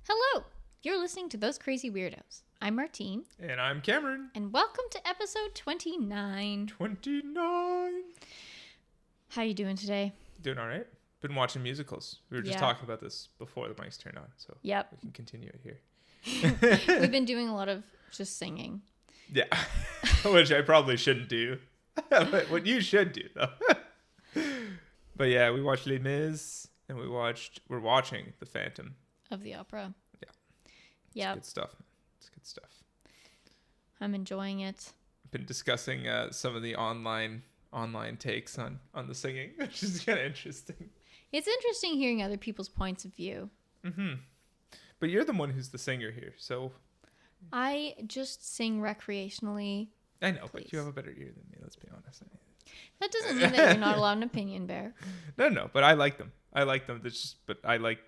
Hello! You're listening to Those Crazy Weirdos. I'm Martine. And I'm Cameron. And welcome to episode 29. 29. How you doing today? Doing all right. Been watching musicals. We were just talking about this before the mics turned on, so we can continue it here. We've been doing a lot of just singing. Yeah, which I probably shouldn't do. But what you should do, though. But yeah, we watched Les Mis, and we're watching The Phantom of the Opera. Yeah. Yeah. It's good stuff. It's good stuff. I'm enjoying it. Been discussing some of the online takes on the singing, which is kind of interesting. It's interesting hearing other people's points of view. Mm-hmm. But you're the one who's the singer here, so... I just sing recreationally. I know, but you have a better ear than me, let's be honest. That doesn't mean that you're not allowed an opinion, Bear. No, but I like them. But I like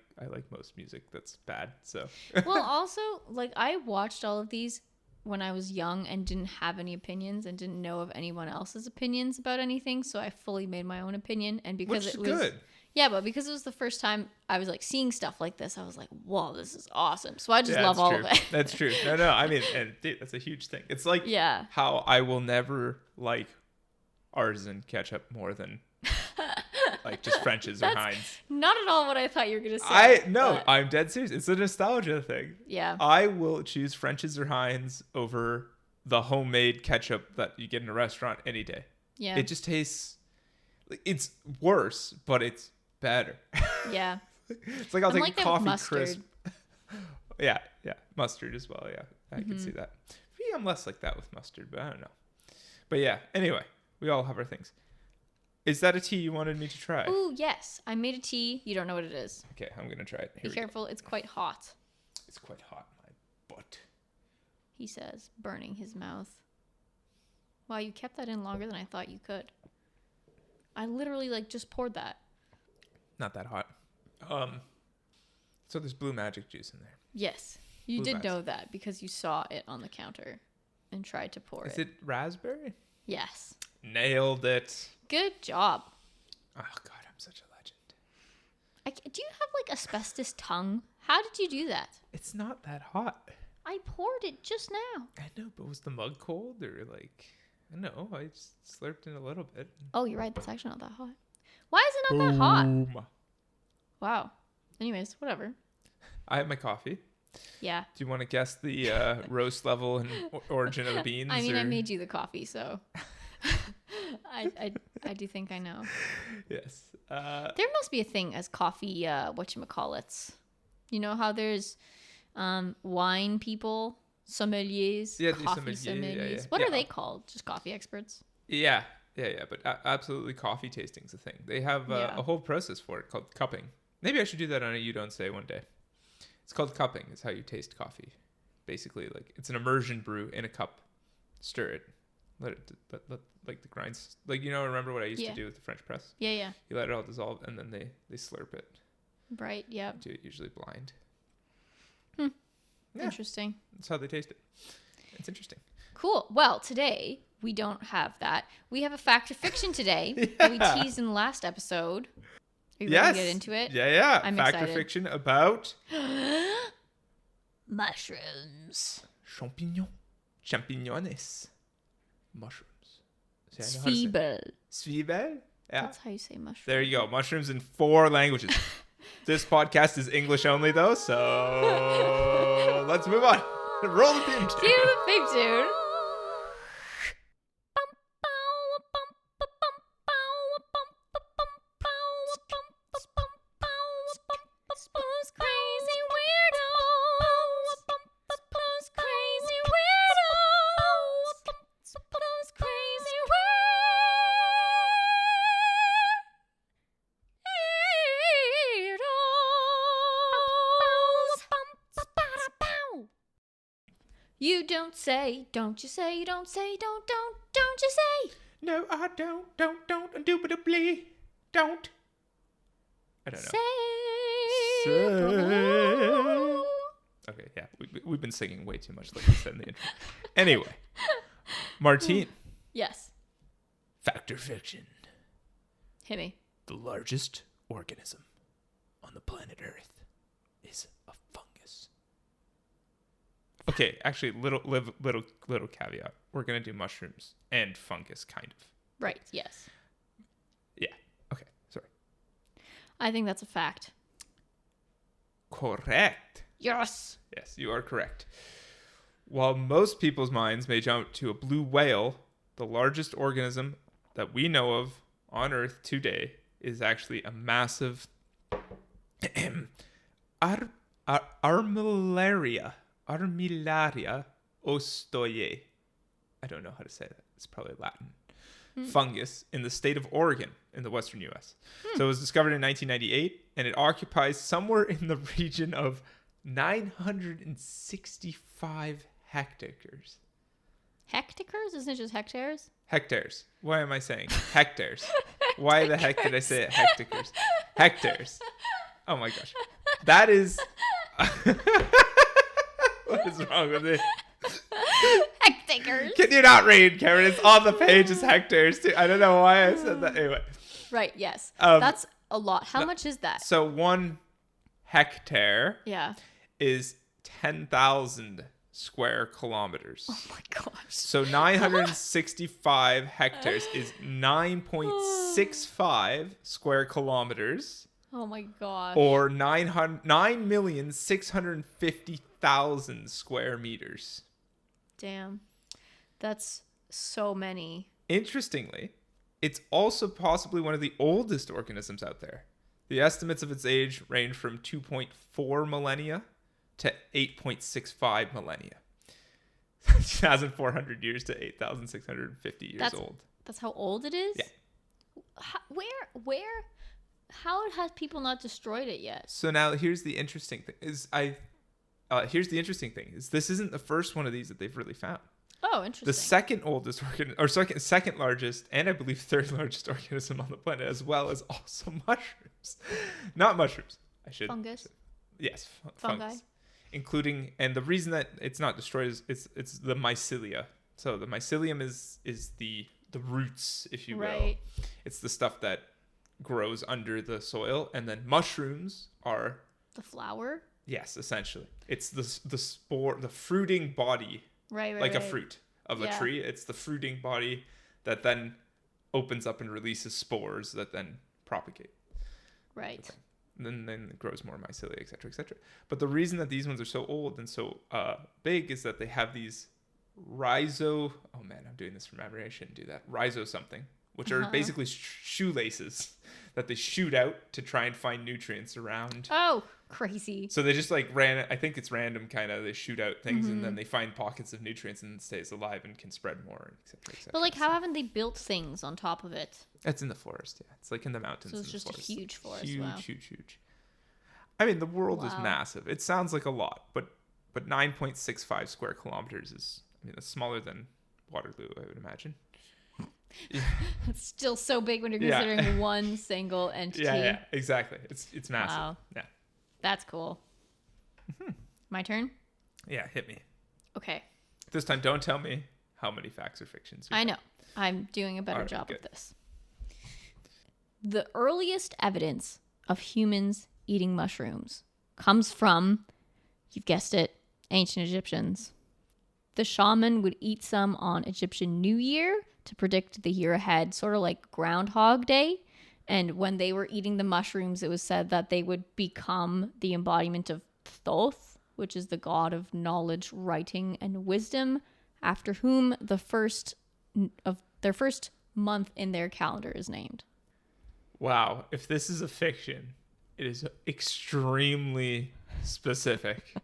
most music that's bad, so. Well, also, like, I watched all of these when I was young and didn't have any opinions and didn't know of anyone else's opinions about anything, so I fully made my own opinion. And because Which it was good. Yeah, but because it was the first time I was like seeing stuff like this, I was like, whoa, this is awesome. So I just love all of it. That's true. No, I mean, and dude, that's a huge thing. It's like how I will never like artisan ketchup more than like just French's or Heinz. Not at all what I thought you were going to say. I'm dead serious. It's a nostalgia thing. Yeah. I will choose French's or Heinz over the homemade ketchup that you get in a restaurant any day. Yeah. It just tastes, it's worse, but it's better. Yeah. It's like I'll take a coffee crisp. Yeah. Mustard as well. Yeah. I can see that. Maybe I'm less like that with mustard, but I don't know. But yeah, anyway, we all have our things. Is that a tea you wanted me to try? Ooh, yes. I made a tea. You don't know what it is. Okay, I'm going to try it. Be careful. It's quite hot. It's quite hot in my butt. He says, burning his mouth. Wow, you kept that in longer than I thought you could. I literally just poured that. Not that hot. So there's blue magic juice in there. Yes. You did know that because you saw it on the counter and tried to pour it. Is it raspberry? Yes. Nailed it. Good job. Oh, God, I'm such a legend. Do you have asbestos tongue? How did you do that? It's not that hot. I poured it just now. I know, but was the mug cold or I don't know. I just slurped in a little bit. Oh, you're right. That's actually not that hot. Why is it not that hot? Wow. Anyways, whatever. I have my coffee. Yeah. Do you want to guess the roast level and origin of the beans? I mean, I made you the coffee, so I do think I know. Yes. There must be a thing as coffee, whatchamacallits. You know how there's wine people, sommeliers, coffee sommeliers. Yeah. What are they called? Just coffee experts? Yeah. But absolutely, coffee tasting's a thing. They have a whole process for it called cupping. Maybe I should do that on a You Don't Say one day. It's called cupping. It's how you taste coffee. Basically, it's an immersion brew in a cup. Stir it. Let the grinds. Remember what I used to do with the French press? Yeah. You let it all dissolve, and then they slurp it. Right, yeah. Do it usually blind. Yeah. Interesting. That's how they taste it. It's interesting. Cool. Well, today we don't have that. We have a fact or fiction today that we teased in the last episode. Are you ready to get into it? Yeah. I'm fact excited. Or fiction about mushrooms. Champignons. Mushrooms. Zwiebel. Zwiebel? Yeah. That's how you say mushroom. There you go. Mushrooms in 4 languages. This podcast is English only, though, so let's move on. Roll the theme tune. Cue the theme tune. You don't say, don't you say, don't say, don't you say. No, I don't, indubitably, don't. I don't know. Say. Okay, yeah, we've been singing way too much like I said in the intro. Anyway, Martine. Yes. Fact or fiction? Hit me. The largest organism on the planet Earth is a fungus. Okay, actually, little caveat. We're gonna do mushrooms and fungus, kind of. Right. Yes. Yeah. Okay. Sorry. I think that's a fact. Correct. Yes. Yes, you are correct. While most people's minds may jump to a blue whale, the largest organism that we know of on Earth today is actually a massive Armillaria ostoye. I don't know how to say that. It's probably Latin. Fungus in the state of Oregon in the western U.S. So it was discovered in 1998, and it occupies somewhere in the region of 965 hectares. Hectares? Isn't it just hectares? Hectares. Why am I saying hectares? Why the heck did I say it hectares? Hectares. Oh my gosh. That is... What is wrong with it? Hectares. Can you not read, Cameron? It's on the page. It's hectares too. I don't know why I said that. Anyway. Right, yes. That's a lot. How much is that? So 1 hectare is 10,000 square kilometers. Oh my gosh. So 965 hectares is 9.65 square kilometers. Oh my gosh. Or 9,650,000 square meters. Damn. That's so many. Interestingly, it's also possibly one of the oldest organisms out there. The estimates of its age range from 2.4 millennia to 8.65 millennia. 2,400 years to 8,650 years old. That's how old it is? Yeah. How has people not destroyed it yet? So now here's the interesting thing is this isn't the first one of these that they've really found. Oh, interesting. The second oldest second largest, and I believe third largest organism on the planet, as well as also mushrooms. Not mushrooms. Fungus. Yes, fungi. Fungus. Including, and the reason that it's not destroyed is it's the mycelia. So the mycelium is the roots, if you will. Right. It's the stuff that grows under the soil, and then mushrooms are the flower. Yes, essentially, it's the spore, the fruiting body. Right. Like a fruit of a tree. It's the fruiting body that then opens up and releases spores that then propagate. Right. And then it grows more mycelia, et cetera, But the reason that these ones are so old and so big is that they have these I'm doing this from memory. I shouldn't do that. Rhizo something, which are basically shoelaces that they shoot out to try and find nutrients around. Oh, crazy. So they just I think it's random kind of, they shoot out things and then they find pockets of nutrients and it stays alive and can spread more, et cetera. But how haven't they built things on top of it? It's in the forest, yeah. It's like in the mountains. So it's just a huge forest. Huge. I mean, the world is massive. It sounds like a lot, but 9.65 square kilometers is, that's smaller than Waterloo, I would imagine. Yeah. It's still so big when you're considering one single entity. Yeah, exactly. It's massive. Wow. Yeah. That's cool. Mm-hmm. My turn? Yeah, hit me. Okay. This time, don't tell me how many facts or fictions. I know. I'm doing a better job of this. The earliest evidence of humans eating mushrooms comes from, you've guessed it, ancient Egyptians. The shaman would eat some on Egyptian New Year to predict the year ahead, sort of like Groundhog Day. And when they were eating the mushrooms, it was said that they would become the embodiment of Thoth, which is the god of knowledge, writing, and wisdom, after whom their first month in their calendar is named. Wow. If this is a fiction, it is extremely specific.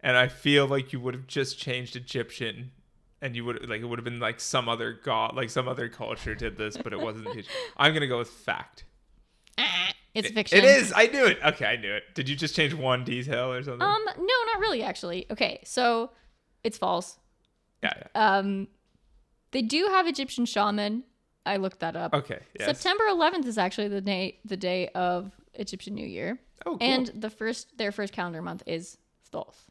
And I feel like you would have just changed Egyptian, and you would it would have been like some other god, like some other culture did this, but it wasn't. I'm gonna go with fact. It's fiction. It is. I knew it. Okay, I knew it. Did you just change one detail or something? No, not really. Actually, okay. So it's false. Yeah. They do have Egyptian shaman. I looked that up. Okay. Yes. September 11th is actually the day of Egyptian New Year. Oh, cool. And their first calendar month is Thoth.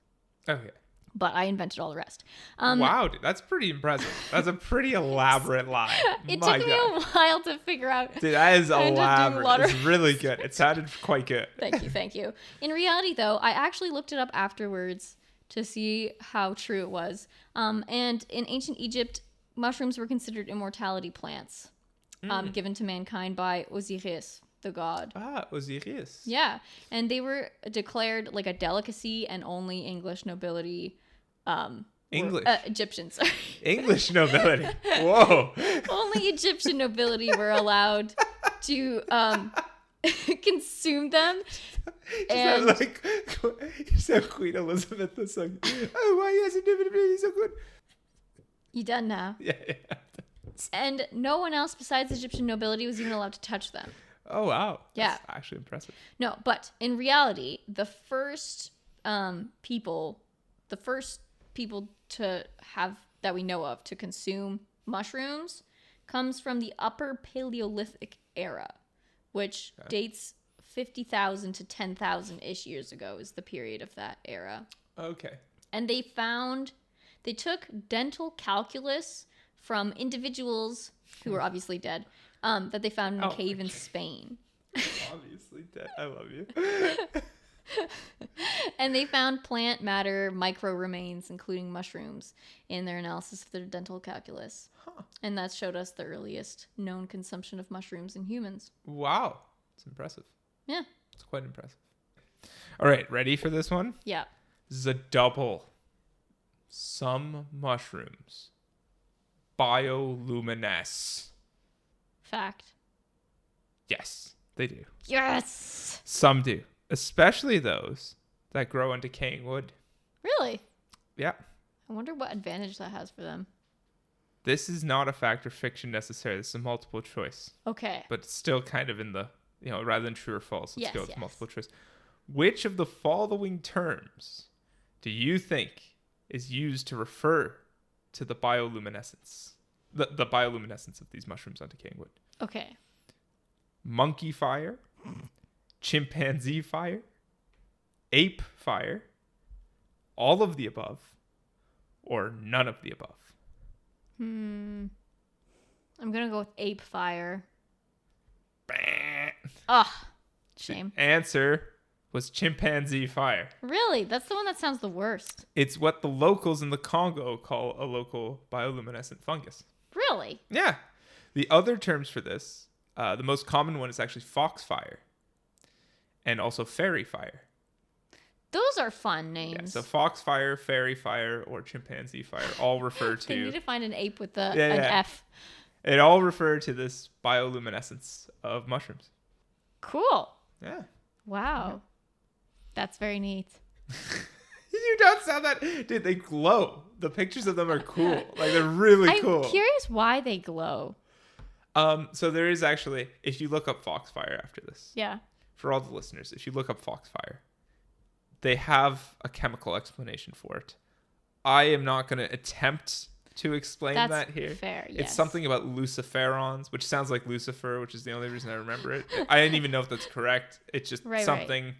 Okay. But I invented all the rest. Wow, dude, that's pretty impressive. That's a pretty elaborate lie. It took me a while to figure out. Dude, that is elaborate. It's really good. It sounded quite good. Thank you. In reality, though, I actually looked it up afterwards to see how true it was. And in ancient Egypt, mushrooms were considered immortality plants, given to mankind by Osiris, the god. Osiris. Yeah, and they were declared like a delicacy, and only English nobility, Egyptians, sorry. English nobility. Whoa. Only Egyptian nobility were allowed to consume them. And like you said, Queen Elizabeth was like, "Oh, why hasn't it so good?" You done now? Yeah. And no one else besides Egyptian nobility was even allowed to touch them. Oh wow! Yeah, that's actually impressive. No, but in reality, the first people to have that we know of to consume mushrooms comes from the Upper Paleolithic era, which dates 50,000 to 10,000 ish years ago is the period of that era. Okay. And they took dental calculus from individuals who were obviously dead, that they found in a cave in Spain. Obviously dead. I love you. And they found plant matter micro remains, including mushrooms, in their analysis of their dental calculus. Huh. And that showed us the earliest known consumption of mushrooms in humans. Wow. It's impressive. Yeah. It's quite impressive. All right. Ready for this one? Yeah. This is a double. Some mushrooms bioluminesce. Fact. Yes, they do. Yes. Some do. Especially those that grow on decaying wood. Really? Yeah. I wonder what advantage that has for them. This is not a fact or fiction necessarily. This is a multiple choice. Okay. But it's still kind of in the, rather than true or false, let's go with multiple choice. Which of the following terms do you think is used to refer to the bioluminescence? The bioluminescence of these mushrooms on decaying wood. Okay. Monkey fire. Chimpanzee fire, ape fire, all of the above, or none of the above? I'm gonna go with ape fire. Shame. The answer was chimpanzee fire. Really? That's the one that sounds the worst. It's what the locals in the Congo call a local bioluminescent fungus. Really? Yeah. The other terms for this, the most common one is actually foxfire. And also fairy fire. Those are fun names. Yeah, so foxfire, fairy fire, or chimpanzee fire all refer to... They need to find an ape with an F. It all refer to this bioluminescence of mushrooms. Cool. Yeah. Wow. Yeah. That's very neat. You don't sound that... Dude, they glow. The pictures of them are cool. Like, they're really cool. I'm curious why they glow. So there is actually... If you look up foxfire after this... Yeah. For all the listeners, if you look up foxfire, they have a chemical explanation for it. I am not going to attempt to explain that here. Fair, yes. It's something about luciferons, which sounds like Lucifer, which is the only reason I remember it. I didn't even know if that's correct. It's just something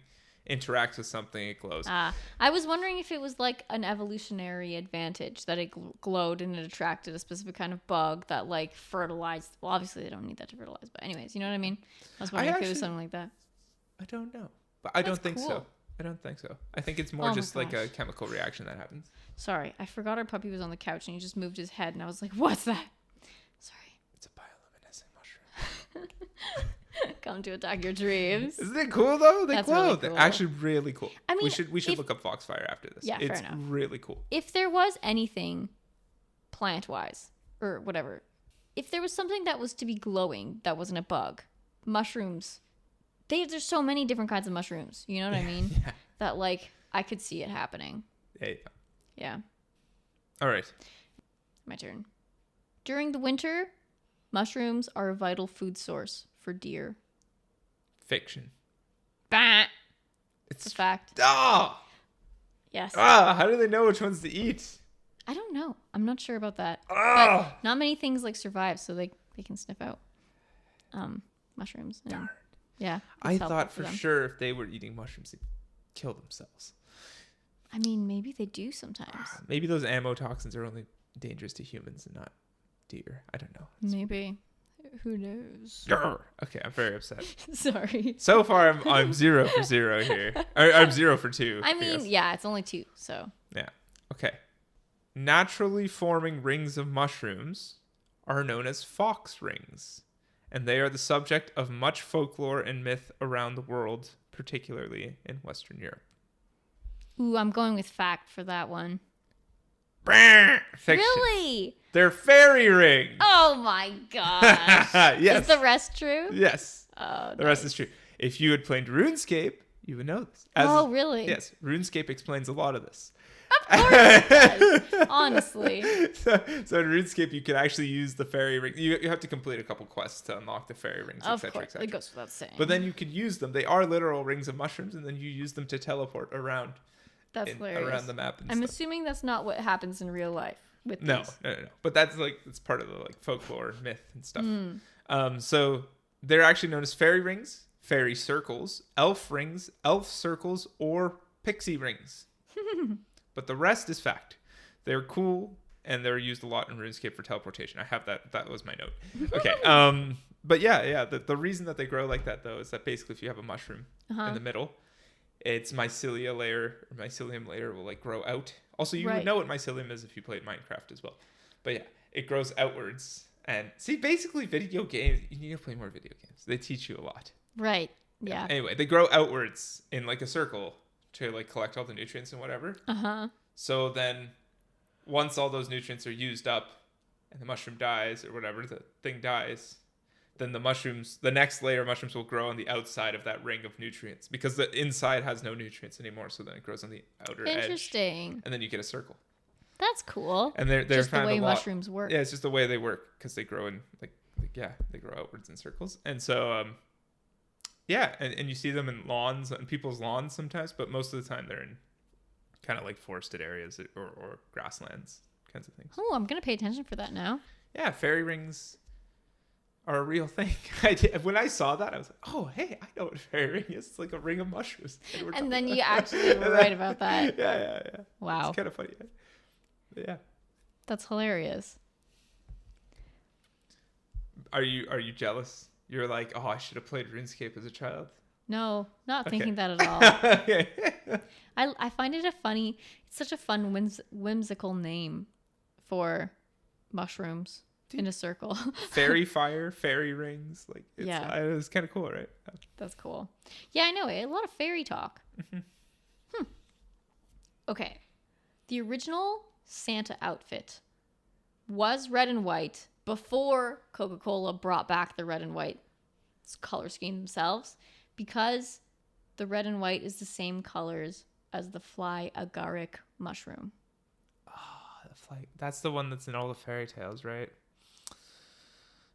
interacts with something, it glows. I was wondering if it was like an evolutionary advantage that it glowed and it attracted a specific kind of bug that like fertilized. Well, obviously they don't need that to fertilize, but anyways, you know what I mean? I was wondering if it was something like that. I don't know, but I don't think so. I don't think so. I think it's more just like a chemical reaction that happens. Sorry, I forgot our puppy was on the couch and he just moved his head and I was like, what's that? Sorry. It's a bioluminescent mushroom. Come to attack your dreams. Isn't it cool though? They glow. Really cool. They're actually really cool. I mean, we should look up foxfire after this. Yeah, it's fair enough. Really cool. If there was anything plant-wise or whatever, if there was something that was to be glowing that wasn't a bug, mushrooms... There's so many different kinds of mushrooms. You know what I mean? Yeah. That like I could see it happening. Yeah. All right. My turn. During the winter, mushrooms are a vital food source for deer. Fiction. Bah! It's a fact. Yes. How do they know which ones to eat? I don't know. I'm not sure about that. But not many things like survive, so they can sniff out mushrooms. Darn. Yeah. I thought for sure if they were eating mushrooms, they'd kill themselves. I mean, maybe they do sometimes. Maybe those ammotoxins are only dangerous to humans and not deer. I don't know. Maybe. Who knows? Okay, I'm very upset. Sorry. So far, I'm 0 for 0 here. I'm 0 for 2. I mean, yeah, it's only 2, so. Yeah. Okay. Naturally forming rings of mushrooms are known as fox rings, and they are the subject of much folklore and myth around the world, particularly in Western Europe. Ooh, I'm going with fact for that one. Fiction. Really? They're fairy rings. Oh my gosh. Yes. Is the rest true? Yes. Oh, the rest is true. If you had played RuneScape, you would know this. Really? Yes. RuneScape explains a lot of this. Of course it does. Honestly. So in RuneScape, you can actually use the fairy ring. You have to complete a couple quests to unlock the fairy rings, Of etc. course. It goes without saying. But then you could use them. They are literal rings of mushrooms, and then you use them to teleport around. That's hilarious. Around the map. I'm assuming that's not what happens in real life with no, these. no. But that's it's part of the folklore, myth, and stuff. So they're actually known as fairy rings, fairy circles, elf rings, elf circles, or pixie rings. But the rest is fact. They're cool, and they're used a lot in RuneScape for teleportation. I have that. That was my note. Okay. But yeah. The reason that they grow like that, though, is that basically if you have a mushroom in the middle, its mycelium layer will grow out. Also, you would know what mycelium is if you played Minecraft as well. But yeah, it grows outwards. And see, basically video games, you need to play more video games. They teach you a lot. Right. Yeah. Anyway, they grow outwards in a circle to collect all the nutrients and whatever. So then once all those nutrients are used up and the mushroom dies or whatever, the thing dies, then the next layer of mushrooms will grow on the outside of that ring of nutrients because the inside has no nutrients anymore. So then it grows on the outer edge. Interesting. And then you get a circle. That's cool. And they're just the way mushrooms work. Yeah, it's just the way they work because they grow in they grow outwards in circles. And so, and you see them in lawns and people's lawns sometimes, but most of the time they're in kind of forested areas or grasslands kinds of things. Oh, I'm going to pay attention for that now. Yeah, fairy rings are a real thing. When I saw that, I was like, oh, hey, I know what a fairy ring is. It's like a ring of mushrooms. And then you actually were right about that. Yeah. Wow. It's kind of funny. Yeah. That's hilarious. Are you jealous? You're like, oh, I should have played RuneScape as a child. No, not thinking that at all. Okay. I find it it's such a fun whimsical name for mushrooms in a circle. Fairy fire, fairy rings. It's kind of cool, right? That's cool. Yeah, I know. A lot of fairy talk. Okay. The original Santa outfit was red and white before Coca-Cola brought back the red and white color scheme themselves, because the red and white is the same colors as the fly agaric mushroom. Oh, that's the one that's in all the fairy tales, right?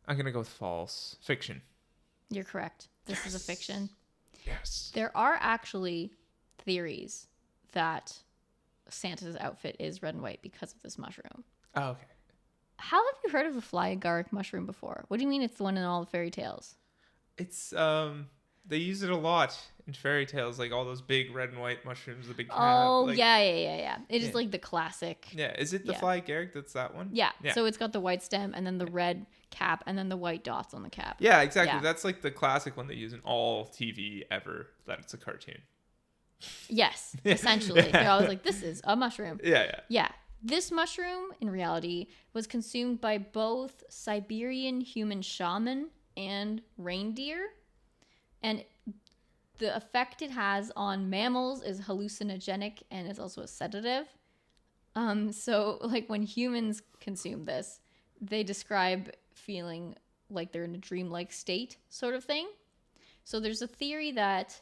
I'm going to go with false. Fiction. You're correct. This is a fiction. Yes. There are actually theories that Santa's outfit is red and white because of this mushroom. Oh, okay. How have you heard of the fly agaric mushroom before? What do you mean it's the one in all the fairy tales? It's they use it a lot in fairy tales, all those big red and white mushrooms, the big cat. Oh, yeah. It is the classic. Yeah, is it the fly agaric that's that one? Yeah. So it's got the white stem and then the red cap and then the white dots on the cap. Yeah, exactly. Yeah. That's the classic one they use in all TV ever, that it's a cartoon. Yes, essentially. They're always like, this is a mushroom. Yeah. This mushroom, in reality, was consumed by both Siberian human shaman and reindeer. And the effect it has on mammals is hallucinogenic and is also a sedative. So, when humans consume this, they describe feeling like they're in a dreamlike state sort of thing. So there's a theory that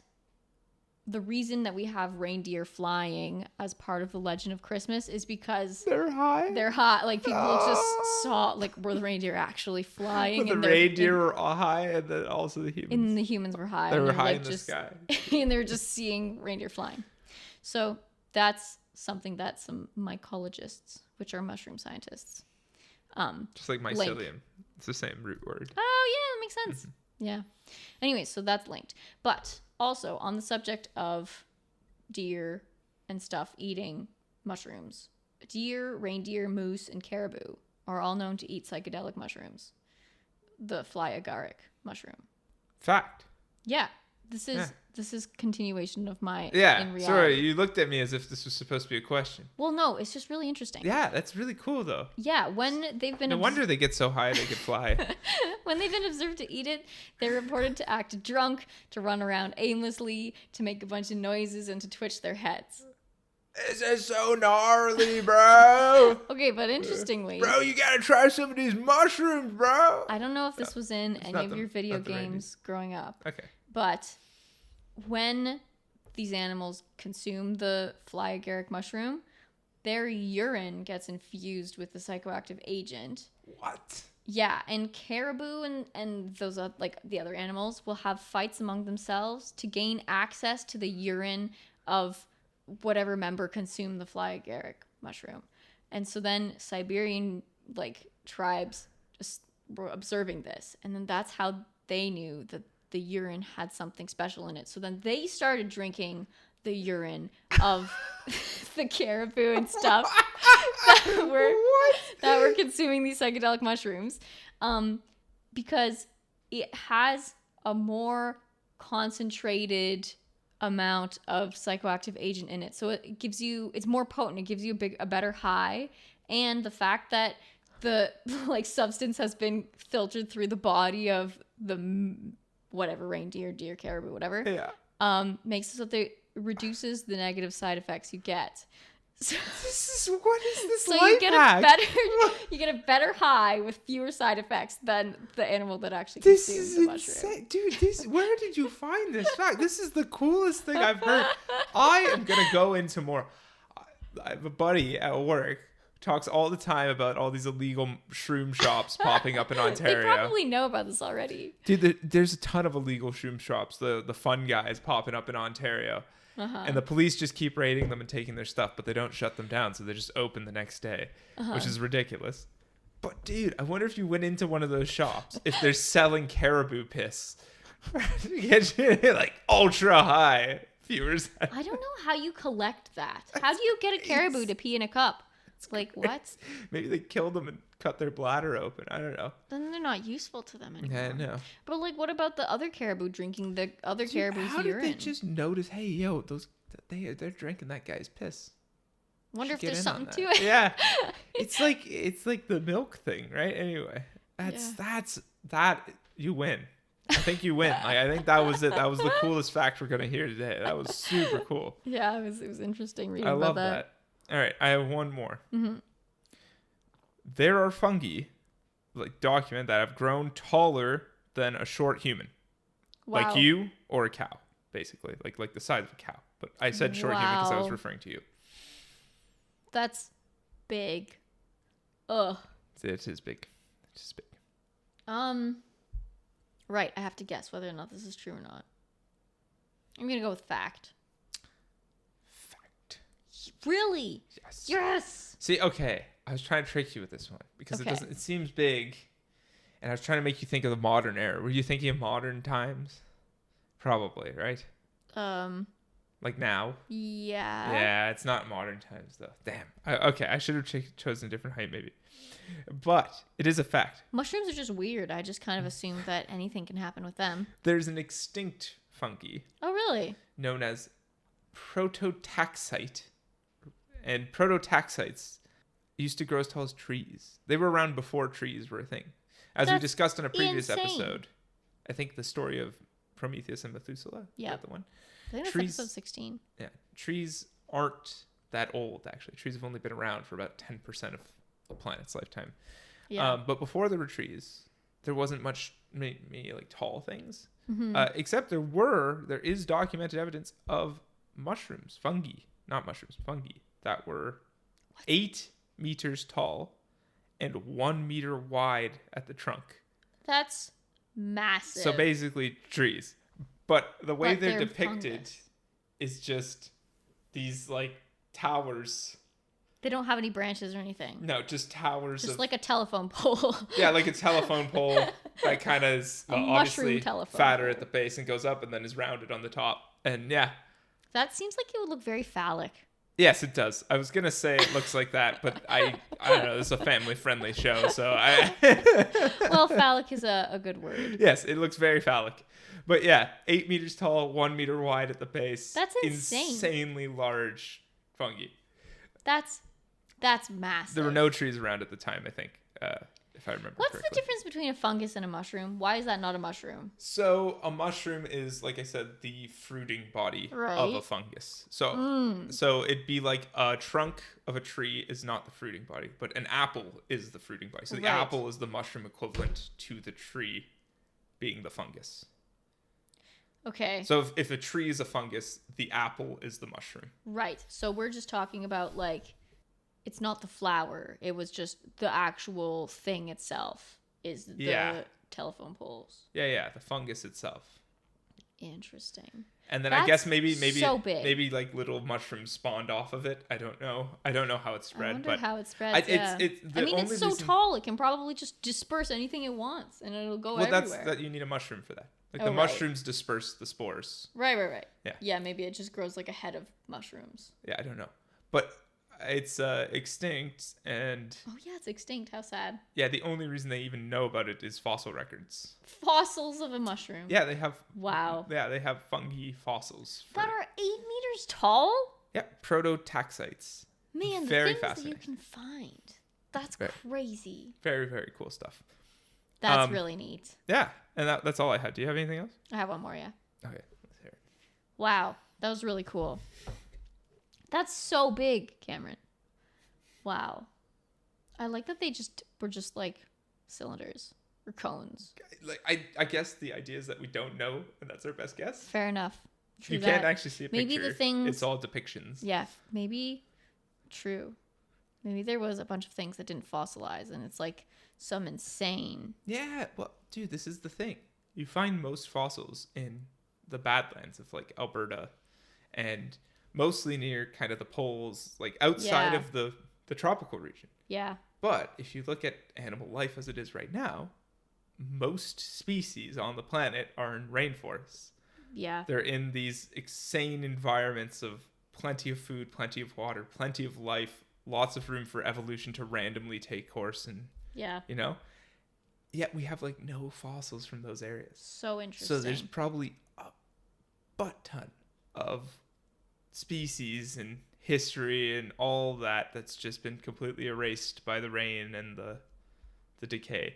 the reason that we have reindeer flying as part of the legend of Christmas is because they're high. People just saw were the reindeer actually flying. The reindeer were all high, and then also the humans. And the humans were high. They were high in the sky. And they were just seeing reindeer flying. So that's something that some mycologists, which are mushroom scientists, just like mycelium. Link. It's the same root word. Oh yeah, that makes sense. Yeah. Anyway, so that's linked. But also, on the subject of deer and stuff eating mushrooms, deer, reindeer, moose, and caribou are all known to eat psychedelic mushrooms. The fly agaric mushroom. Fact. Yeah. This is continuation of my in reality. Sorry, you looked at me as if this was supposed to be a question. Well, no, it's just really interesting. Yeah, that's really cool though. Yeah, when they've been no wonder they get so high they could fly. When they've been observed to eat it, they're reported to act drunk, to run around aimlessly, to make a bunch of noises, and to twitch their heads. This is so gnarly, bro. Okay, but interestingly, bro, you gotta try some of these mushrooms, bro. I don't know if this was in any of your video games growing up. Okay. But when these animals consume the fly agaric mushroom, their urine gets infused with the psychoactive agent. What? Yeah, and caribou and those like the other animals will have fights among themselves to gain access to the urine of whatever member consumed the fly agaric mushroom. And so then Siberian like tribes just were observing this, and then that's how they knew that the urine had something special in it. So then they started drinking the urine of the caribou and stuff that were consuming these psychedelic mushrooms, because it has a more concentrated amount of psychoactive agent in it. So it's more potent. It gives you a better high. And the fact that the like substance has been filtered through the body of the whatever reindeer, deer, caribou, whatever, makes it so that it reduces the negative side effects you get. So, what is this? So you get a better high with fewer side effects than the animal that actually consumes the mushroom. Dude, where did you find this fact? This is the coolest thing I've heard. I am gonna go into more. I have a buddy at work talks all the time about all these illegal shroom shops popping up in Ontario. They probably know about this already. Dude, there's a ton of illegal shroom shops. The fun guys popping up in Ontario. And the police just keep raiding them and taking their stuff, but they don't shut them down, so they're just open the next day, which is ridiculous. But dude, I wonder if you went into one of those shops, if they're selling caribou piss. Get you like ultra high viewers. I don't know how you collect that. How do you get a caribou to pee in a cup? Like, what? Maybe they killed them and cut their bladder open. I don't know. Then they're not useful to them anymore. Yeah, I know. But like, what about the other caribou drinking the other caribou's urine? How did they just notice, hey, yo, they're drinking that guy's piss? Wonder if there's something to it. Yeah. It's like the milk thing, right? Anyway, that's you win. I think you win. Like, I think that was it. That was the coolest fact we're gonna hear today. That was super cool. Yeah, it was interesting reading about that. I love that. All right, I have one more. There are fungi, like document, that have grown taller than a short human. Wow. Like you or a cow, basically. Like the size of a cow. But I said short human because I was referring to you. That's big. Ugh. It is big. It is big. Right, I have to guess whether or not this is true or not. I'm going to go with fact. Really? Yes. Yes. See, okay. I was trying to trick you with this one because it seems big, and I was trying to make you think of the modern era. Were you thinking of modern times? Probably, right? Like now? Yeah. Yeah, it's not modern times though. Damn. Okay, I should have chosen a different height maybe. But it is a fact. Mushrooms are just weird. I just kind of assumed that anything can happen with them. There's an extinct fungi. Oh, really? Known as prototaxite. And prototaxites used to grow as tall as trees. They were around before trees were a thing. As we discussed in a previous episode. I think the story of Prometheus and Methuselah. Yeah. The one. I think that's episode 16. Yeah. Trees aren't that old, actually. Trees have only been around for about 10% of the planet's lifetime. Yeah. But before there were trees, there wasn't much maybe like tall things. Except there is documented evidence of mushrooms, fungi that were 8 meters tall and 1 meter wide at the trunk. That's massive. So basically trees. But the way they're depicted is just these like towers. They don't have any branches or anything. No, just towers. Just like a telephone pole. Yeah, like a telephone pole that kind of is obviously fatter at the base and goes up and then is rounded on the top. And yeah. That seems like it would look very phallic. Yes, it does. I was gonna say it looks like that, but I don't know. This is a family-friendly show, so I. Well, phallic is a good word. Yes, it looks very phallic, but yeah, 8 meters tall, 1 meter wide at the base. That's insane. Insanely large fungi. That's massive. There were no trees around at the time, I think, if I remember What's correctly. the difference between a fungus and a mushroom? Why is that not a mushroom? So a mushroom is, like I said, the fruiting body of a fungus. So it'd be like a trunk of a tree is not the fruiting body, but an apple is the fruiting body. So the apple is the mushroom equivalent to the tree being the fungus. Okay. So if a tree is a fungus, the apple is the mushroom. Right. So we're just talking about like, it's not the flower. It was just the actual thing itself is the telephone poles. Yeah, the fungus itself. Interesting. And then That's I guess maybe so big. maybe like little mushrooms spawned off of it. I don't know how it spread. I wonder but how it spreads. It's so tall it can probably just disperse anything it wants and it'll go everywhere. You need a mushroom for that. Like mushrooms disperse the spores. Right. Yeah, maybe it just grows like a head of mushrooms. Yeah, I don't know, but it's extinct and. Oh yeah, it's extinct. How sad. Yeah, the only reason they even know about it is fossil records. Fossils of a mushroom. Yeah, they have. Wow. Yeah, they have fungi fossils that are 8 meters tall. Yeah, prototaxites. Man, very the things that you fascinating. can find. That's crazy. Very, very cool stuff. That's really neat. Yeah, and that's all I had. Do you have anything else? I have one more, yeah. Okay, let's hear it. Wow, that was really cool. That's so big, Cameron. Wow. I like that they were just like cylinders or cones. Like I guess the idea is that we don't know, and that's our best guess. Fair enough. You can't actually see a picture. Maybe the things. It's all depictions. Yeah, maybe. True. Maybe there was a bunch of things that didn't fossilize, and it's like some insane. Yeah, well, dude, this is the thing. You find most fossils in the Badlands of like Alberta, and mostly near kind of the poles, like outside of the tropical region. Yeah. But if you look at animal life as it is right now, most species on the planet are in rainforests. Yeah. They're in these insane environments of plenty of food, plenty of water, plenty of life, lots of room for evolution to randomly take course and, yet we have like no fossils from those areas. So interesting. So there's probably a butt ton of species and history and all that's just been completely erased by the rain and the decay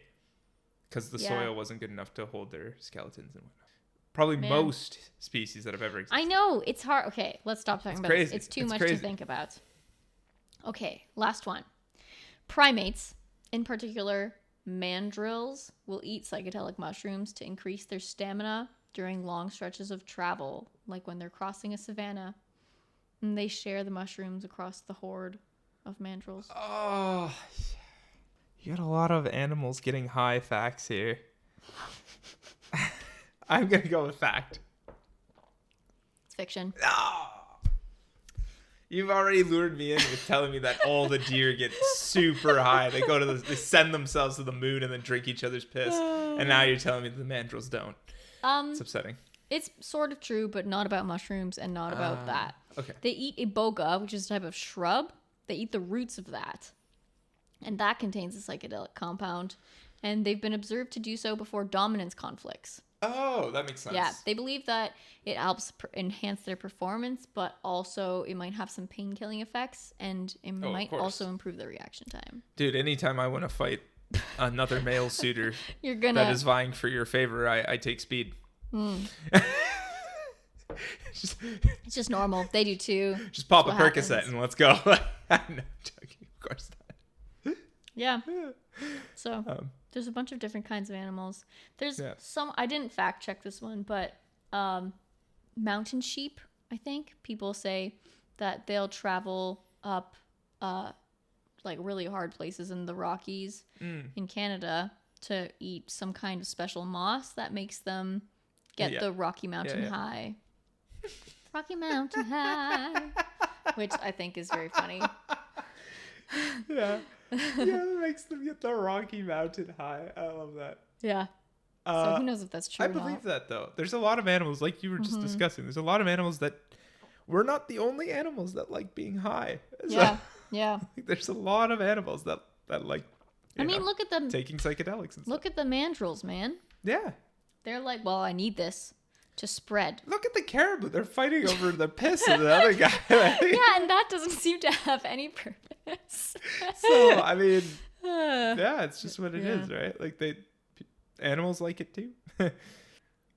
because the soil wasn't good enough to hold their skeletons and whatnot. Probably most species that have ever existed. I know. It's hard. Okay, let's stop talking about this. It's too much to think about. Okay, last one. Primates, in particular mandrills, will eat psychedelic mushrooms to increase their stamina during long stretches of travel, like when they're crossing a savanna. And they share the mushrooms across the horde of mandrills. Oh, you got a lot of animals getting high facts here. I'm going to go with fact. It's fiction. Oh, you've already lured me in with telling me that all the deer get super high. They send themselves to the moon and then drink each other's piss. And now you're telling me the mandrills don't. It's upsetting. It's sort of true, but not about mushrooms and not about that. Okay. They eat iboga, which is a type of shrub. They eat the roots of that. And that contains a psychedelic compound. And they've been observed to do so before dominance conflicts. Oh, that makes sense. Yeah, they believe that it helps enhance their performance, but also it might have some pain-killing effects, and it might also improve their reaction time. Dude, anytime I want to fight another male suitor that is vying for your favor, I take speed. It's just normal. They do too. Just pop a Percocet and let's go. No, I'm joking. Of course not. Yeah. So there's a bunch of different kinds of animals. There's some, I didn't fact check this one, but mountain sheep, I think. People say that they'll travel up like really hard places in the Rockies in Canada to eat some kind of special moss that makes them get the Rocky Mountain High. Rocky Mountain High. Which I think is very funny. Yeah, it makes them get the Rocky Mountain High. I love that. Yeah. So who knows if that's true I believe that, though. There's a lot of animals, like you were just discussing. There's a lot of animals that we're not the only animals that like being high. Yeah. Yeah. There's a lot of animals that like, look at them taking psychedelics and stuff. Look at the mandrills, man. Yeah. They're like, well, I need this to spread. Look at the caribou. They're fighting over the piss of the other guy. Yeah, and that doesn't seem to have any purpose. So, I mean, yeah, it's just what it is, right? Like, animals like it too.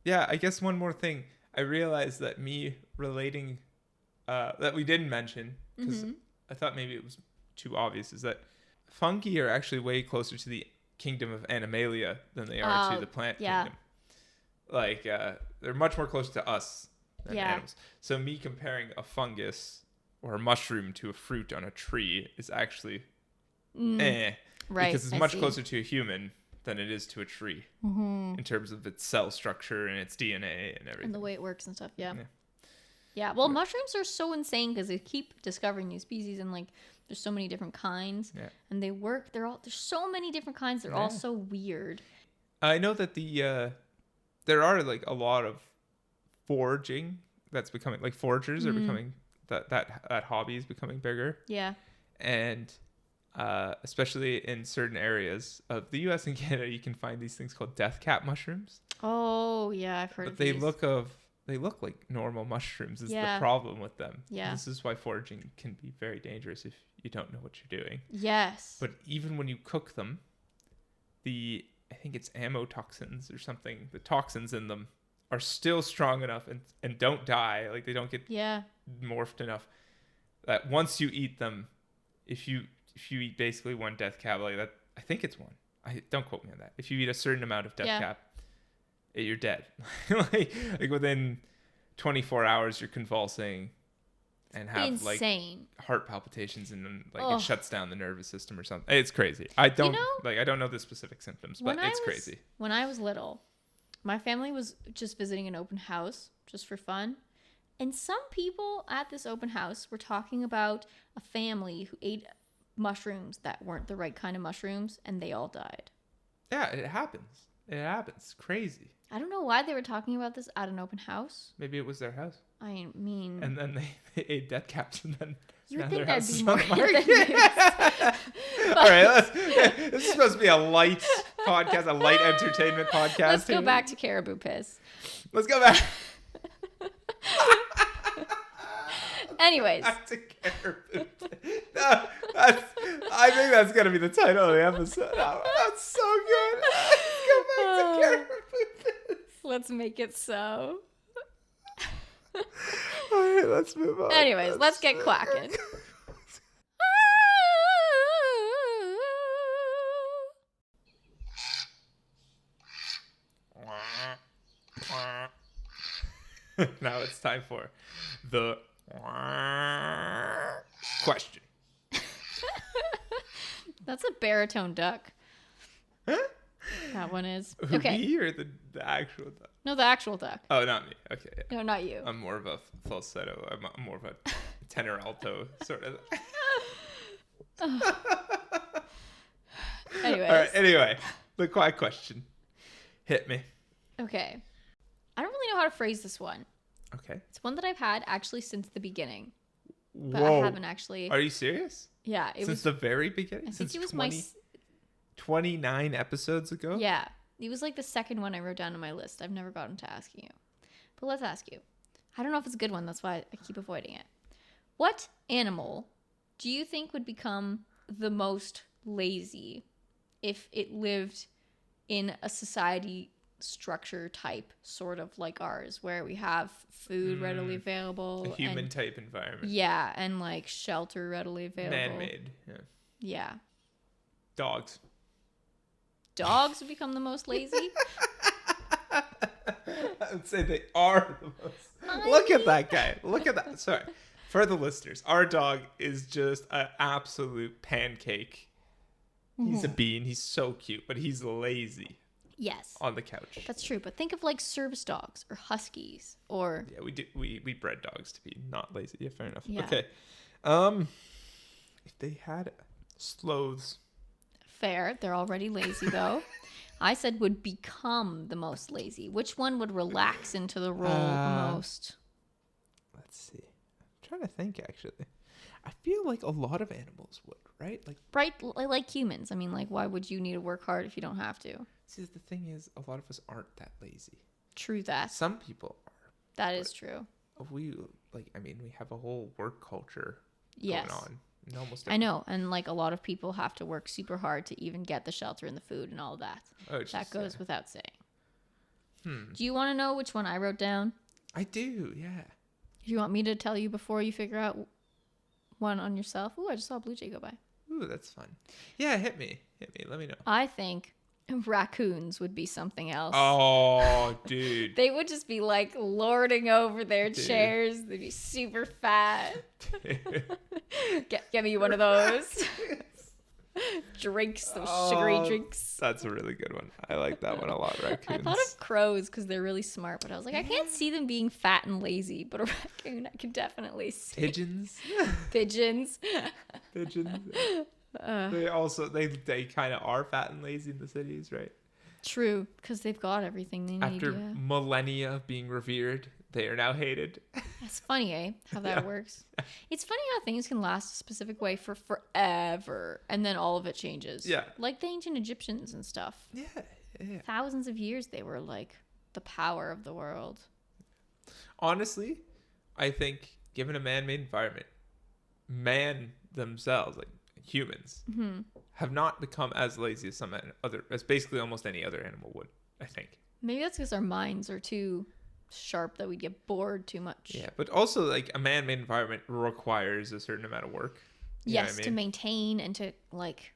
Yeah, I guess one more thing. I realized that me relating, that we didn't mention, because I thought maybe it was too obvious, is that fungi are actually way closer to the kingdom of Animalia than they are to the plant kingdom. Like, they're much more close to us than animals. So me comparing a fungus or a mushroom to a fruit on a tree is actually right, because it's much closer to a human than it is to a tree in terms of its cell structure and its DNA and everything. And the way it works and stuff, Yeah, well, mushrooms are so insane because they keep discovering new species and, like, there's so many different kinds. Yeah. And they work, there's so many different kinds. They're all so weird. I know that there are, like, a lot of foraging that's becoming, like, foragers are becoming, that hobby is becoming bigger. Yeah. And especially in certain areas of the US and Canada, you can find these things called death cap mushrooms. Oh, yeah, I've heard of these. They look like normal mushrooms is the problem with them. Yeah. This is why foraging can be very dangerous if you don't know what you're doing. Yes. But even when you cook them, I think it's ammotoxins or something, the toxins in them are still strong enough and don't die. Like, they don't get morphed enough that once you eat them, if you eat basically one death cap, like that, I think it's one. Don't quote me on that. If you eat a certain amount of death cap, you're dead. like within 24 hours, you're convulsing and have like heart palpitations, and then like it shuts down the nervous system or something. It's crazy. I don't know the specific symptoms, but it's crazy. When I was little, my family was just visiting an open house just for fun. And some people at this open house were talking about a family who ate mushrooms that weren't the right kind of mushrooms, and they all died. Yeah, it happens. It's crazy. I don't know why they were talking about this at an open house. Maybe it was their house. I mean... And then they ate death caps, and then you would think that'd be more than news. All right, this is supposed to be a light podcast, a light entertainment podcast. Let's go back to caribou piss. Let's go back. Anyways. Back to caribou piss. No, I think that's going to be the title of the episode. Oh, that's so good. Let's go back to caribou piss. Let's make it so. All right, let's move on. Anyways, let's get quacking. Now it's time for the question. That's a baritone duck. Huh? That one is. Okay. Me or the actual duck? No, the actual duck. Oh, not me. Okay. Yeah. No, not you. I'm more of a falsetto. I'm more of a tenor alto sort of. Anyways. All right. Anyway, the quiet question. Hit me. Okay. I don't really know how to phrase this one. Okay. It's one that I've had actually since the beginning. But Whoa. I haven't actually. Are you serious? Yeah. Since the very beginning? I think it was 29 episodes ago? Yeah. It was like the second one I wrote down on my list. I've never gotten to asking you. But let's ask you. I don't know if it's a good one. That's why I keep avoiding it. What animal do you think would become the most lazy if it lived in a society structure type sort of like ours, where we have food readily available, a human type environment? Yeah, and like shelter readily available. Man-made. Yeah. Dogs would become the most lazy. I would say they are the most. Look at that guy. Look at that. Sorry. For the listeners, our dog is just an absolute pancake. He's a bean. He's so cute, but he's lazy. Yes. On the couch. That's true. But think of like service dogs or huskies or... Yeah, we do. We bred dogs to be not lazy. Yeah, fair enough. Yeah. Okay. If they had sloths. Fair. They're already lazy though. I said would become the most lazy. Which one would relax into the role the most? Let's see. trying to think, actually. I feel like a lot of animals would, right? Like humans. I mean, like, why would you need to work hard if you don't have to? See, the thing is, a lot of us aren't that lazy. True that. Some people are. That is true. We have a whole work culture going on. I know, and like a lot of people have to work super hard to even get the shelter and the food and all of that. That goes without saying. Do you want to know which one I wrote down? I do, yeah. Do you want me to tell you before you figure out one on yourself? Ooh, I just saw a blue jay go by. Ooh, that's fun. Yeah, hit me. Let me know. I think raccoons would be something else. Oh, dude. They would just be like lording over their chairs. They'd be super fat. Get me one of those. Drinks, those sugary drinks. That's a really good one. I like that one a lot, raccoons. I thought of crows because they're really smart, but I was like, I can't see them being fat and lazy, but a raccoon I can definitely see. Pigeons. Pigeons. They kind of are fat and lazy in the cities, right? True, because they've got everything they need. After millennia of being revered, they are now hated. That's funny, eh? How that works. It's funny how things can last a specific way for forever, and then all of it changes. Yeah. Like the ancient Egyptians and stuff. Yeah. Thousands of years they were like the power of the world. Honestly, I think given a man-made environment, man themselves, like humans, have not become as lazy as basically almost any other animal would, I think. Maybe that's because our minds are too sharp that we get bored too much. Yeah, but also like a man-made environment requires a certain amount of work. Yes, to maintain and to like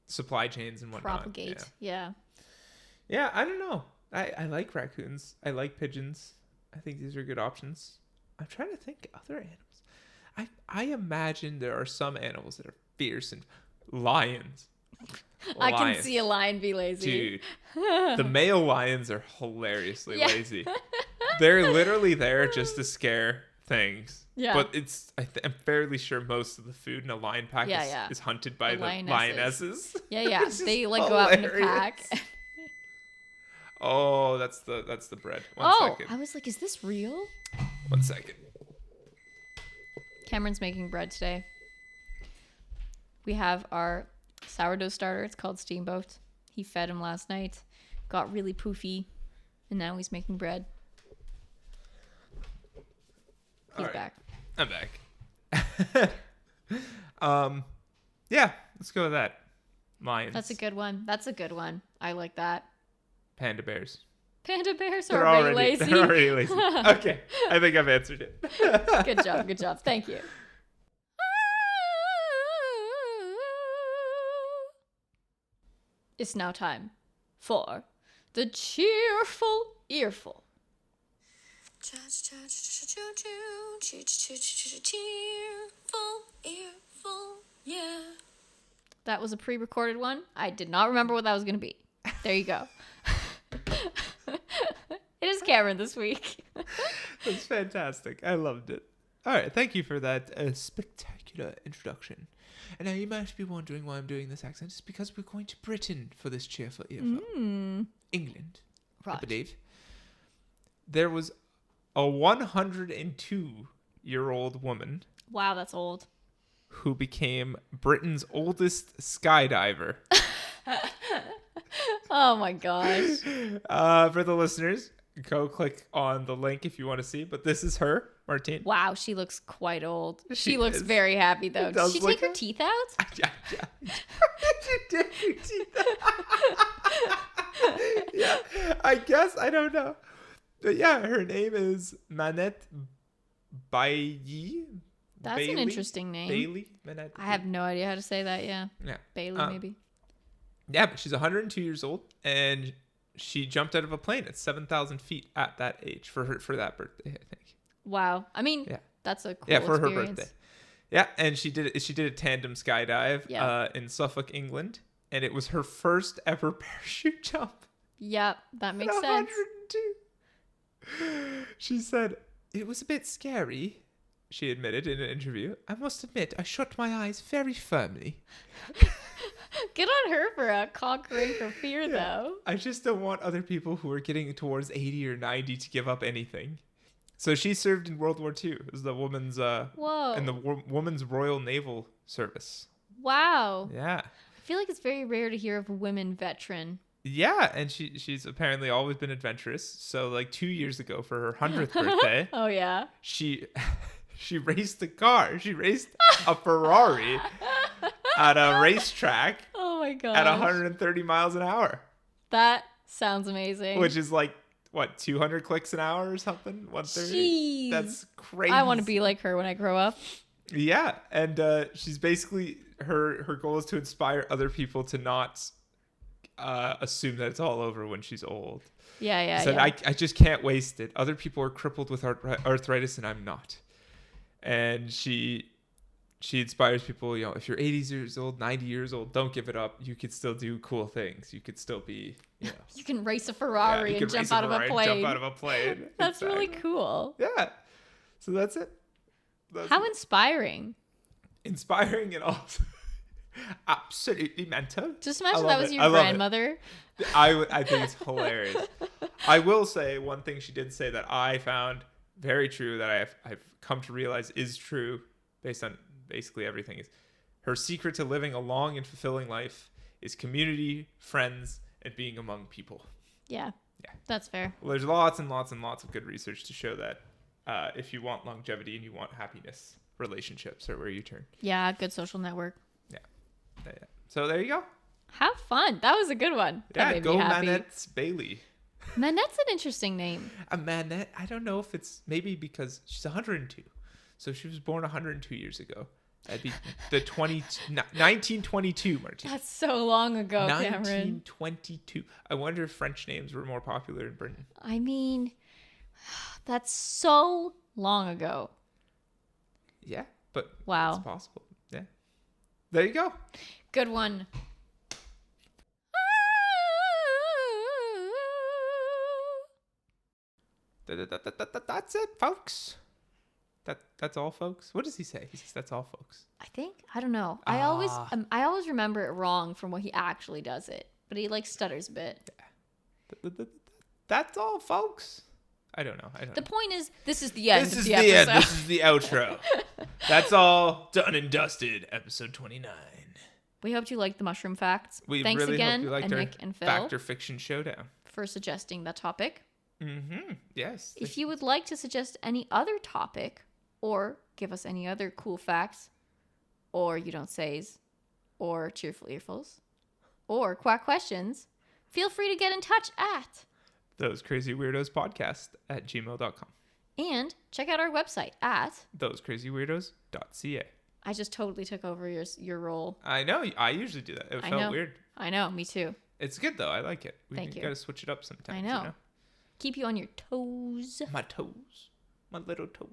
supply chains and whatnot. Propagate. Yeah, I don't know. I like raccoons. I like pigeons. I think these are good options. I'm trying to think other animals. I imagine there are some animals that are fierce, and lions. I can see a lion be lazy. Dude, the male lions are hilariously lazy. They're literally there just to scare things. Yeah. But I'm fairly sure most of the food in a lion pack is hunted by the lionesses. Yeah. They like go out in a pack. Oh, that's the bread. One second. I was like, is this real? 1 second. Cameron's making bread today. We have our sourdough starter. It's called Steamboat. He fed him last night. Got really poofy. And now he's making bread. He's back. I'm back. Yeah, let's go with that. Lions. That's a good one. I like that. Panda bears. Panda bears are already lazy. They're already lazy. Okay, I think I've answered it. Good job. Thank you. It's now time for the cheerful earful. Cheerful earful, yeah. That was a pre-recorded one. I did not remember what that was going to be. There you go. It is Cameron this week. That's fantastic. I loved it. All right, thank you for that spectacular introduction. And now you might be wondering why I'm doing this accent. It's because we're going to Britain for this cheerful earful. England, right. I believe. There was a 102-year-old woman. Wow, that's old. Who became Britain's oldest skydiver. Oh my gosh. For the listeners, go click on the link if you want to see. But this is her, Martine. Wow, she looks quite old. She looks very happy, though. Did she take her teeth out? Yeah. She did her teeth out. Yeah, I guess. I don't know. But yeah, her name is Manette Bailly. That's an interesting name. Bailey? Manette. I have no idea how to say that, yeah. Bailey, maybe. Yeah, but she's 102 years old, and she jumped out of a plane at 7,000 feet at that age for that birthday, I think. Wow. I mean, that's a cool experience. For her birthday. Yeah, and she did a tandem skydive in Suffolk, England, and it was her first ever parachute jump. Yep, that makes sense. 102. She said, "It was a bit scary," she admitted in an interview. "I must admit, I shut my eyes very firmly." Good on her for conquering her fear, though. I just don't want other people who are getting towards 80 or 90 to give up anything. So she served in World War II as the woman's Whoa. in the woman's Royal Naval Service. Wow. Yeah. I feel like it's very rare to hear of a women veteran. Yeah, and she's apparently always been adventurous. So like 2 years ago for her 100th birthday, oh yeah, she raced a car. She raced a Ferrari at a racetrack. Oh my god. At 130 miles an hour. That sounds amazing. Which is like what, 200 clicks an hour or something? 130. Jeez. That's crazy. I want to be like her when I grow up. Yeah, and she's basically her goal is to inspire other people to not assume that it's all over when she's old. Yeah. So I just can't waste it. Other people are crippled with arthritis and I'm not. And she inspires people, you know, if you're 80 years old, 90 years old, don't give it up. You could still do cool things. You could still be, you know. You can race a Ferrari and jump out of a plane. That's exactly. Really cool. Yeah. So that's it. How inspiring. Inspiring and also absolutely mental. Just imagine that was your grandmother. I think it's hilarious. I will say one thing she did say that I found very true, that I've come to realize is true based on basically everything, is her secret to living a long and fulfilling life is community, friends, and being among people. Yeah. That's fair. Well, there's lots and lots and lots of good research to show that if you want longevity and you want happiness, relationships are where you turn. Yeah, good social network. Yeah. So there you go. Have fun. That was a good one. Yeah, go Manette Bailey. Manette's an interesting name. A Manette, I don't know if it's maybe because she's 102. So she was born 102 years ago. That'd be the 1922, Martine. That's so long ago, 1922. Cameron. I wonder if French names were more popular in Britain. I mean, that's so long ago. Yeah, but wow, it's possible. Yeah. There you go. Good one. That's it, folks. That's all, folks. What does he say? He says that's all, folks. I don't know. I always remember it wrong from what he actually does it, but he like stutters a bit. Yeah. That's all, folks. I don't know. The point is, this is the end. This is the end. This is the outro. That's all done and dusted. Episode 29. We hoped you liked the mushroom facts. Thanks really again, hope you liked Nick and Phil, Fact or Fiction Showdown, for suggesting that topic. Yes. If you would like to suggest any other topic, or give us any other cool facts, or you don't says, or cheerful earfuls, or quack questions, feel free to get in touch at thosecrazyweirdospodcast at gmail.com. And check out our website at thosecrazyweirdos.ca. I just totally took over your role. I know. I usually do that. It felt weird. I know. Me too. It's good, though. I like it. Thank you. Got to switch it up sometimes. I know. You know? Keep you on your toes. My toes. My little toes.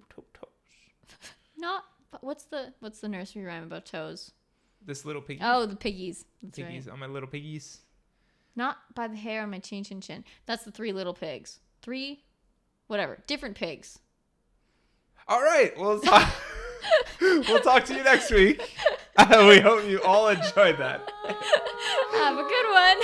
Not. What's the nursery rhyme about toes? This little piggy. Oh, the piggies. That's piggies right. On my little piggies. Not by the hair on my chin chin chin. That's the 3 little pigs. 3, whatever. Different pigs. All right. We'll talk to you next week. We hope you all enjoyed that. Have a good one.